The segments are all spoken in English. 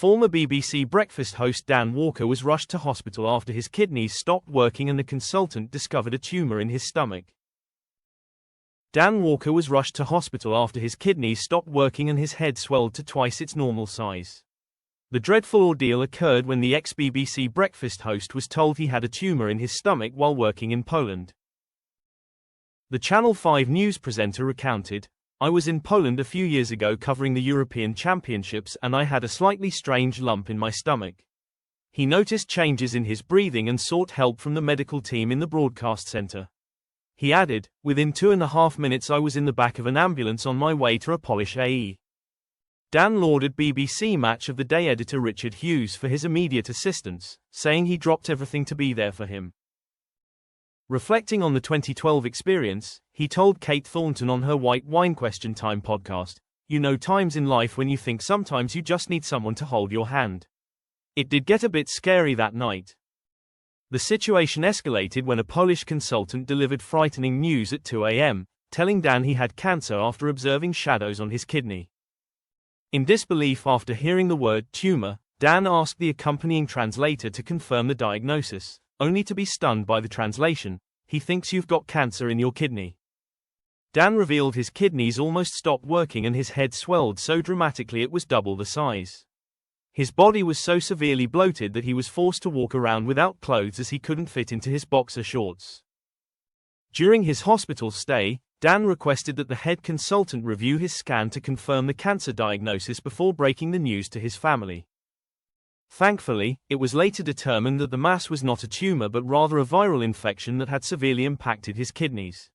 Former BBC Breakfast host Dan Walker was rushed to hospital after his kidneys stopped working and the consultant discovered a tumour in his stomach. Dan Walker was rushed to hospital after his kidneys stopped working and his head swelled to twice its normal size. The dreadful ordeal occurred when the ex-BBC Breakfast host was told he had a tumour in his stomach while working in Poland. The Channel 5 news presenter recounted, "I was in Poland a few years ago covering the European Championships and I had a slightly strange lump in my stomach." He noticed changes in his breathing and sought help from the medical team in the broadcast centre. He added, "Within 2.5 minutes I was in the back of an ambulance on my way to a Polish AE." Dan lauded BBC Match of the Day editor Richard Hughes for his immediate assistance, saying he dropped everything to be there for him. Reflecting on the 2012 experience, he told Kate Thornton on her White Wine Question Time podcast, "You know times in life when you think sometimes you just need someone to hold your hand. It did get a bit scary that night." The situation escalated when a Polish consultant delivered frightening news at 2 a.m., telling Dan he had cancer after observing shadows on his kidney. In disbelief after hearing the word tumour, Dan asked the accompanying translator to confirm the diagnosis, only to be stunned by the translation, "He thinks you've got cancer in your kidney." Dan revealed his kidneys almost stopped working and his head swelled so dramatically it was double the size. His body was so severely bloated that he was forced to walk around without clothes as he couldn't fit into his boxer shorts. During his hospital stay, Dan requested that the head consultant review his scan to confirm the cancer diagnosis before breaking the news to his family. Thankfully, it was later determined that the mass was not a tumor but rather a viral infection that had severely impacted his kidneys.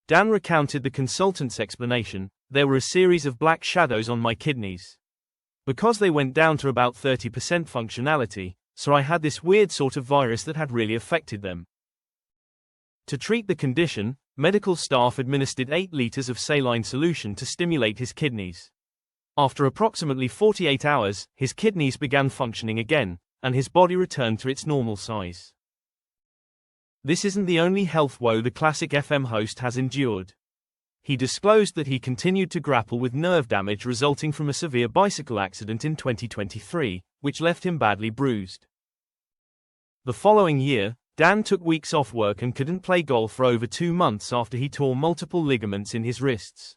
Dan recounted the consultant's explanation, "There were a series of black shadows on my kidneys. Because they went down to about 30% functionality, so I had this weird sort of virus that had really affected them." To treat the condition, medical staff administered 8 liters of saline solution to stimulate his kidneys. After approximately 48 hours, his kidneys began functioning again, and his body returned to its normal size. This isn't the only health woe the classic FM host has endured. He disclosed that he continued to grapple with nerve damage resulting from a severe bicycle accident in 2023, which left him badly bruised. The following year, Dan took weeks off work and couldn't play golf for over 2 months after he tore multiple ligaments in his wrists.